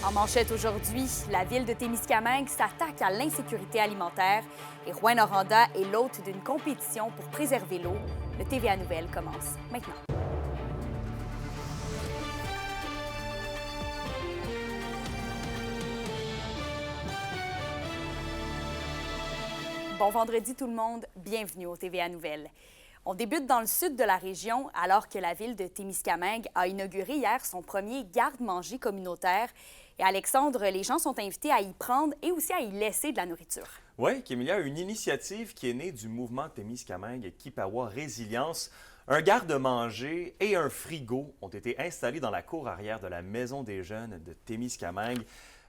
En manchette aujourd'hui, la ville de Témiscamingue s'attaque à l'insécurité alimentaire et Rouyn-Noranda est l'hôte d'une compétition pour préserver l'eau. Le TVA Nouvelles commence maintenant. Bon vendredi tout le monde, bienvenue au TVA Nouvelles. On débute dans le sud de la région alors que la ville de Témiscamingue a inauguré hier son premier garde-manger communautaire. Et Alexandre, les gens sont invités à y prendre et aussi à y laisser de la nourriture. Oui, Kémilia, une initiative qui est née du mouvement Témiscamingue Kippawa Résilience. Un garde-manger et un frigo ont été installés dans la cour arrière de la Maison des jeunes de Témiscamingue.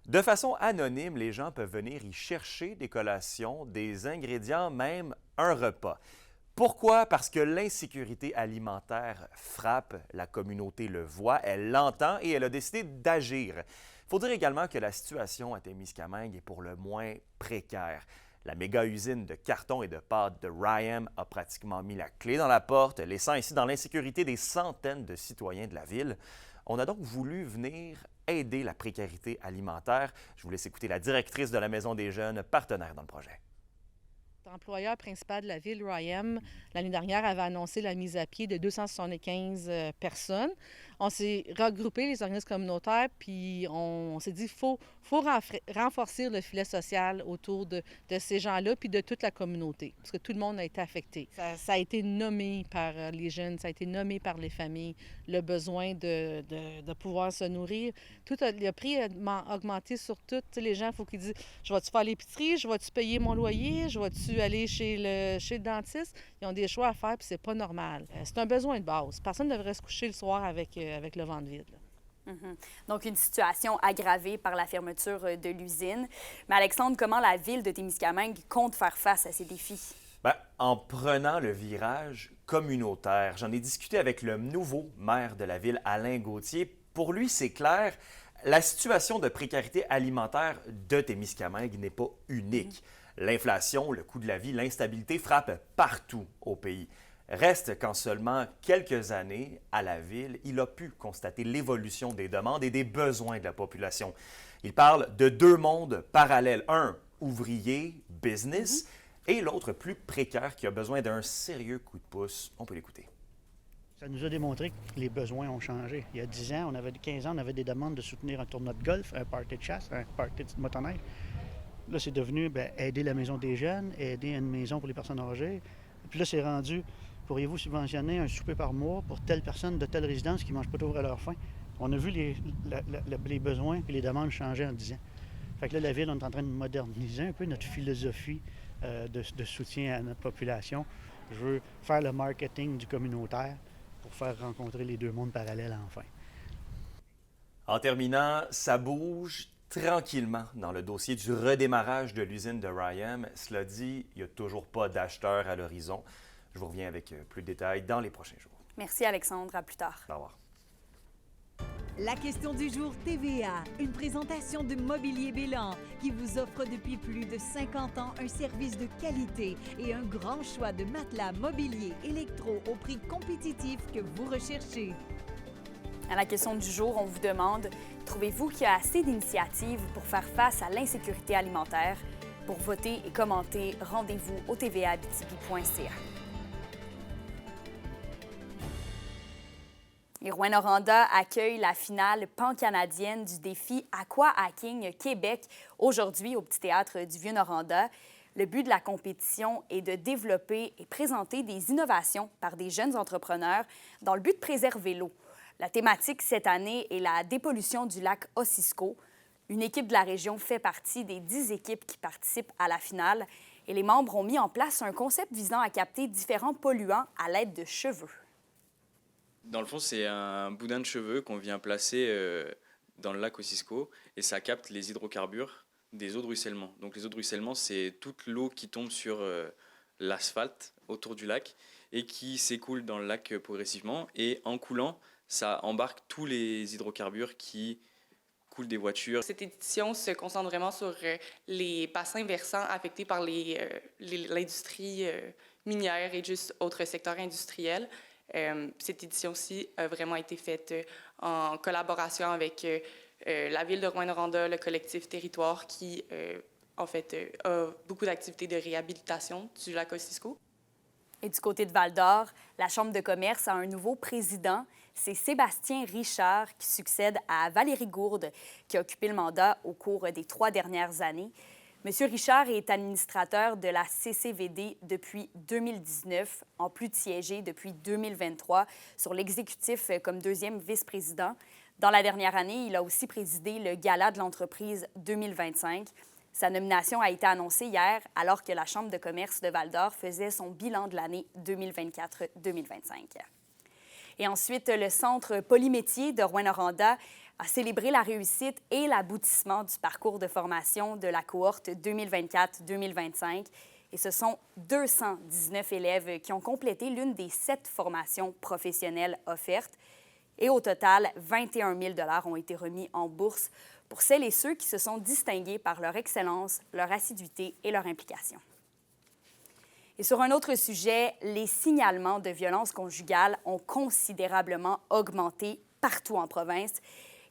De façon anonyme, les gens peuvent venir y chercher des collations, des ingrédients, même un repas. Pourquoi? Parce que l'insécurité alimentaire frappe, la communauté le voit, elle l'entend et elle a décidé d'agir. Il faut dire également que la situation à Témiscamingue est pour le moins précaire. La méga-usine de carton et de pâtes de Ryam a pratiquement mis la clé dans la porte, laissant ainsi dans l'insécurité des centaines de citoyens de la ville. On a donc voulu venir aider la précarité alimentaire. Je vous laisse écouter la directrice de la Maison des jeunes, partenaire dans le projet. L'employeur principal de la ville, Ryam, l'année dernière avait annoncé la mise à pied de 275 personnes. On s'est regroupé, les organismes communautaires, puis on s'est dit qu'il faut renforcer le filet social autour de ces gens-là, puis de toute la communauté, parce que tout le monde a été affecté. Ça a été nommé par les jeunes, ça a été nommé par les familles, le besoin de pouvoir se nourrir. Le prix a augmenté sur tout. Les gens, il faut qu'ils disent « Je vais-tu faire l'épicerie? Je vais-tu payer mon loyer? Je vais-tu aller chez le dentiste? » Ils ont des choix à faire, puis c'est pas normal. C'est un besoin de base. Personne ne devrait se coucher le soir avec le ventre vide. Donc, une situation aggravée par la fermeture de l'usine. Mais Alexandre, comment la ville de Témiscamingue compte faire face à ces défis? Bien, en prenant le virage communautaire, j'en ai discuté avec le nouveau maire de la ville, Alain Gauthier. Pour lui, c'est clair, la situation de précarité alimentaire de Témiscamingue n'est pas unique. L'inflation, le coût de la vie, l'instabilité frappent partout au pays. Reste qu'en seulement quelques années, à la ville, il a pu constater l'évolution des demandes et des besoins de la population. Il parle de deux mondes parallèles. Un, ouvrier, business, et l'autre plus précaire qui a besoin d'un sérieux coup de pouce. On peut l'écouter. Ça nous a démontré que les besoins ont changé. Il y a 10 ans, 15 ans, on avait des demandes de soutenir un tournoi de golf, un party de chasse, un party de motoneige. Là, c'est devenu aider la maison des jeunes, aider une maison pour les personnes âgées. Puis là, c'est rendu, pourriez-vous subventionner un souper par mois pour telle personne de telle résidence qui ne mange pas toujours à leur faim? On a vu les besoins et les demandes changer en 10 ans. Fait que là, la ville, on est en train de moderniser un peu notre philosophie de soutien à notre population. Je veux faire le marketing du communautaire pour faire rencontrer les deux mondes parallèles enfin. En terminant, ça bouge tranquillement dans le dossier du redémarrage de l'usine de Ryam. Cela dit, il n'y a toujours pas d'acheteurs à l'horizon. Je vous reviens avec plus de détails dans les prochains jours. Merci Alexandre, à plus tard. Au revoir. La question du jour TVA, une présentation de Mobilier Bélan qui vous offre depuis plus de 50 ans un service de qualité et un grand choix de matelas mobilier électro au prix compétitif que vous recherchez. À la question du jour, on vous demande, trouvez-vous qu'il y a assez d'initiatives pour faire face à l'insécurité alimentaire? Pour voter et commenter, rendez-vous au tvaabitibi.ca. Et Rouyn-Noranda accueille la finale pan-canadienne du défi Aqua Hacking Québec aujourd'hui au Petit Théâtre du Vieux-Noranda. Le but de la compétition est de développer et présenter des innovations par des jeunes entrepreneurs dans le but de préserver l'eau. La thématique cette année est la dépollution du lac Ossisco. Une équipe de la région fait partie des 10 équipes qui participent à la finale et les membres ont mis en place un concept visant à capter différents polluants à l'aide de cheveux. Dans le fond, c'est un boudin de cheveux qu'on vient placer dans le lac Ossisco et ça capte les hydrocarbures des eaux de ruissellement. Donc les eaux de ruissellement, c'est toute l'eau qui tombe sur l'asphalte autour du lac et qui s'écoule dans le lac progressivement. Et en coulant, ça embarque tous les hydrocarbures qui coulent des voitures. Cette édition se concentre vraiment sur les bassins versants affectés par l'industrie minière et juste autres secteurs industriels. Cette édition-ci a vraiment été faite en collaboration avec la Ville de Rouyn-Noranda, le collectif Territoire qui, a beaucoup d'activités de réhabilitation du lac Kosciuszko. Et du côté de Val-d'Or, la Chambre de commerce a un nouveau président. C'est Sébastien Richard qui succède à Valérie Gourde, qui a occupé le mandat au cours des 3 dernières années. Monsieur Richard est administrateur de la CCVD depuis 2019, en plus de siéger depuis 2023 sur l'exécutif comme 2e vice-président. Dans la dernière année, il a aussi présidé le Gala de l'entreprise 2025. Sa nomination a été annoncée hier, alors que la Chambre de commerce de Val-d'Or faisait son bilan de l'année 2024-2025. Et ensuite, le Centre polymétier de Rouyn-Noranda a célébré la réussite et l'aboutissement du parcours de formation de la cohorte 2024-2025. Et ce sont 219 élèves qui ont complété l'une des 7 formations professionnelles offertes. Et au total, 21 000 $ ont été remis en bourse pour celles et ceux qui se sont distingués par leur excellence, leur assiduité et leur implication. Et sur un autre sujet, les signalements de violences conjugales ont considérablement augmenté partout en province.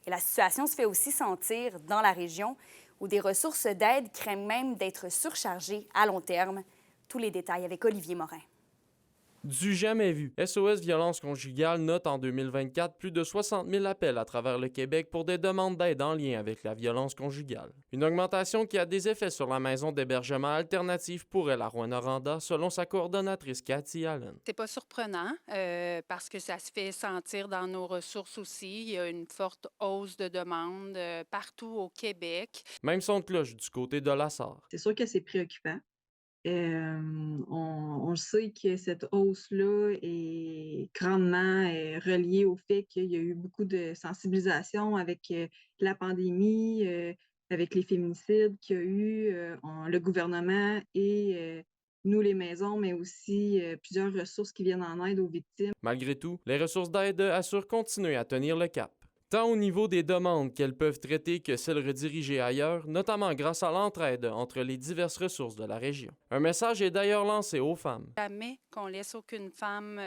Et la situation se fait aussi sentir dans la région, où des ressources d'aide craignent même d'être surchargées à long terme. Tous les détails avec Olivier Morin. Du jamais vu. SOS Violence conjugale note en 2024 plus de 60 000 appels à travers le Québec pour des demandes d'aide en lien avec la violence conjugale. Une augmentation qui a des effets sur la maison d'hébergement alternative pour elle à Rouyn-Noranda, selon sa coordonnatrice Cathy Allen. C'est pas surprenant parce que ça se fait sentir dans nos ressources aussi. Il y a une forte hausse de demandes partout au Québec. Même son de cloche du côté de la Sarre. C'est sûr que c'est préoccupant. On sait que cette hausse-là est grandement reliée au fait qu'il y a eu beaucoup de sensibilisation avec la pandémie, avec les féminicides qu'il y a eu, le gouvernement et nous, les maisons, mais aussi plusieurs ressources qui viennent en aide aux victimes. Malgré tout, les ressources d'aide assurent continuer à tenir le cap. Tant au niveau des demandes qu'elles peuvent traiter que celles redirigées ailleurs, notamment grâce à l'entraide entre les diverses ressources de la région. Un message est d'ailleurs lancé aux femmes. Jamais qu'on laisse aucune femme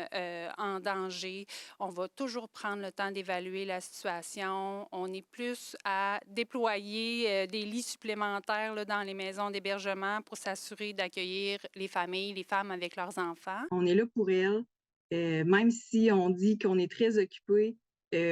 en danger. On va toujours prendre le temps d'évaluer la situation. On est plus à déployer des lits supplémentaires là, dans les maisons d'hébergement pour s'assurer d'accueillir les familles, les femmes avec leurs enfants. On est là pour elles, même si on dit qu'on est très occupé.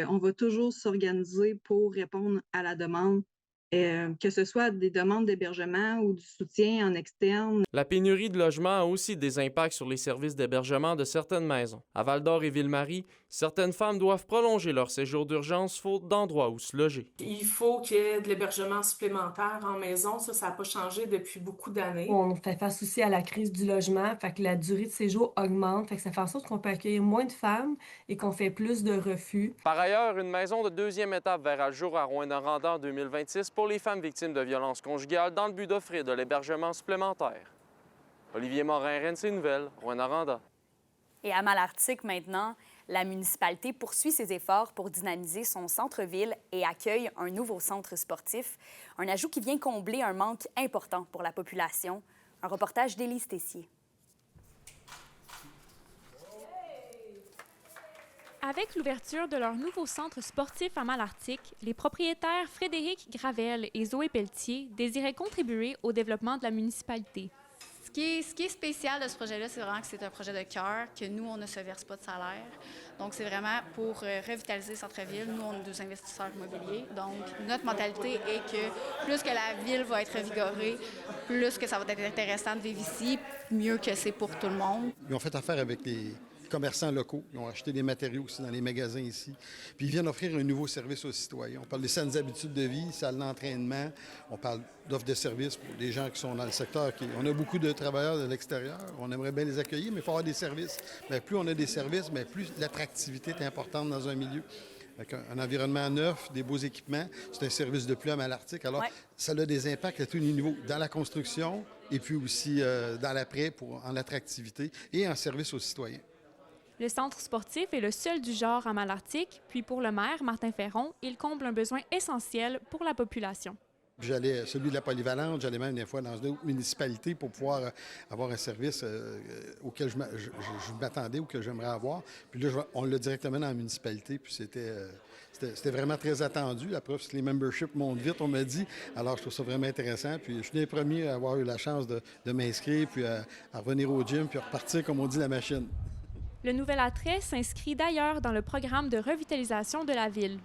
On va toujours s'organiser pour répondre à la demande, que ce soit des demandes d'hébergement ou du soutien en externe. La pénurie de logements a aussi des impacts sur les services d'hébergement de certaines maisons. À Val-d'Or et Ville-Marie, certaines femmes doivent prolonger leur séjour d'urgence faute d'endroits où se loger. Il faut qu'il y ait de l'hébergement supplémentaire en maison. Ça n'a pas changé depuis beaucoup d'années. On fait face aussi à la crise du logement, fait que la durée de séjour augmente, fait que ça fait en sorte qu'on peut accueillir moins de femmes et qu'on fait plus de refus. Par ailleurs, une maison de 2e étape verra le jour à Rouyn-Noranda en 2026 pour les femmes victimes de violences conjugales dans le but d'offrir de l'hébergement supplémentaire. Olivier Morin, RNC Nouvelles, Rouyn-Noranda. Et à Malartic maintenant, la municipalité poursuit ses efforts pour dynamiser son centre-ville et accueille un nouveau centre sportif. Un ajout qui vient combler un manque important pour la population. Un reportage d'Élise Tessier. Avec l'ouverture de leur nouveau centre sportif à Malartic, les propriétaires Frédéric Gravel et Zoé Pelletier désiraient contribuer au développement de la municipalité. Ce qui est spécial de ce projet-là, c'est vraiment que c'est un projet de cœur, que nous, on ne se verse pas de salaire. Donc, c'est vraiment pour revitaliser le centre-ville. Nous, on est 2 investisseurs immobiliers. Donc, notre mentalité est que plus que la ville va être revigorée, plus que ça va être intéressant de vivre ici, mieux que c'est pour tout le monde. Ils ont fait affaire avec les commerçants locaux. Ils ont acheté des matériaux aussi dans les magasins ici. Puis ils viennent offrir un nouveau service aux citoyens. On parle des saines habitudes de vie, salles d'entraînement. On parle d'offres de services pour les gens qui sont dans le secteur. On a beaucoup de travailleurs de l'extérieur. On aimerait bien les accueillir, mais il faut avoir des services. Bien, plus on a des services, bien, plus l'attractivité est importante dans un milieu. Avec un environnement neuf, des beaux équipements, c'est un service de plus à Malartic. Alors, ça a des impacts à tous les niveaux, dans la construction et puis aussi dans l'après, en attractivité et en service aux citoyens. Le centre sportif est le seul du genre à Malartic, puis pour le maire, Martin Ferron, il comble un besoin essentiel pour la population. J'allais, celui de la polyvalente, j'allais même des fois dans d'autres municipalités pour pouvoir avoir un service auquel je m'attendais ou que j'aimerais avoir. Puis là, on l'a directement dans la municipalité, puis c'était vraiment très attendu. La preuve, c'est que les memberships montent vite, on m'a dit. Alors, je trouve ça vraiment intéressant. Puis je suis les premiers à avoir eu la chance de m'inscrire, puis à revenir au gym, puis à repartir, comme on dit, la machine. Le nouvel attrait s'inscrit d'ailleurs dans le programme de revitalisation de la ville.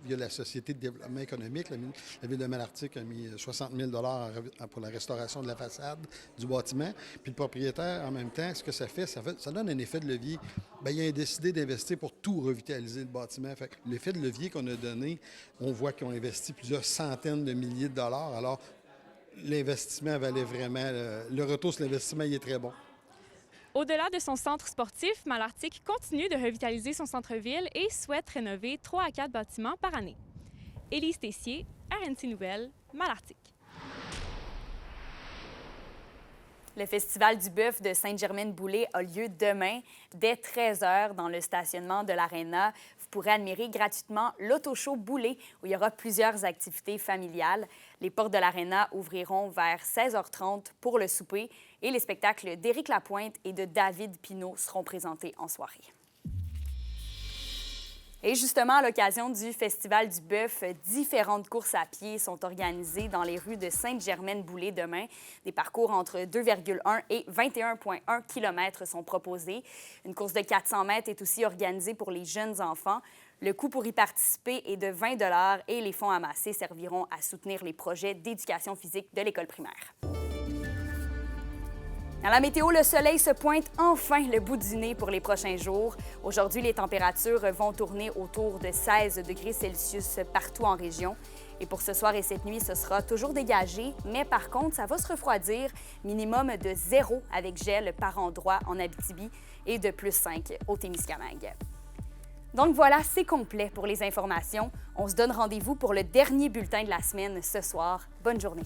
Il y a la Société de développement économique. La Ville de Malartic a mis 60 000 $ pour la restauration de la façade du bâtiment. Puis le propriétaire, en même temps, ce que ça fait, ça donne un effet de levier. Bien, il a décidé d'investir pour tout revitaliser le bâtiment. Fait que l'effet de levier qu'on a donné, on voit qu'ils ont investi plusieurs centaines de milliers de dollars. Alors, l'investissement valait vraiment... Le retour sur l'investissement, il est très bon. Au-delà de son centre sportif, Malartic continue de revitaliser son centre-ville et souhaite rénover 3 à 4 bâtiments par année. Élise Tessier, RNC Nouvelles, Malartic. Le Festival du bœuf de Sainte-Germaine-Boulay a lieu demain dès 13h dans le stationnement de l'Arena. Vous pourrez admirer gratuitement l'Auto-show Boulay où il y aura plusieurs activités familiales. Les portes de l'Arena ouvriront vers 16h30 pour le souper et les spectacles d'Éric Lapointe et de David Pinault seront présentés en soirée. Et justement, à l'occasion du Festival du bœuf, différentes courses à pied sont organisées dans les rues de Sainte-Germaine-Boulay demain. Des parcours entre 2,1 et 21,1 km sont proposés. Une course de 400 mètres est aussi organisée pour les jeunes enfants. Le coût pour y participer est de 20 $ et les fonds amassés serviront à soutenir les projets d'éducation physique de l'école primaire. Dans la météo, le soleil se pointe enfin le bout du nez pour les prochains jours. Aujourd'hui, les températures vont tourner autour de 16 degrés Celsius partout en région. Et pour ce soir et cette nuit, ce sera toujours dégagé, mais par contre, ça va se refroidir, minimum de 0 avec gel par endroit en Abitibi et de plus 5 au Témiscamingue. Donc voilà, c'est complet pour les informations. On se donne rendez-vous pour le dernier bulletin de la semaine ce soir. Bonne journée.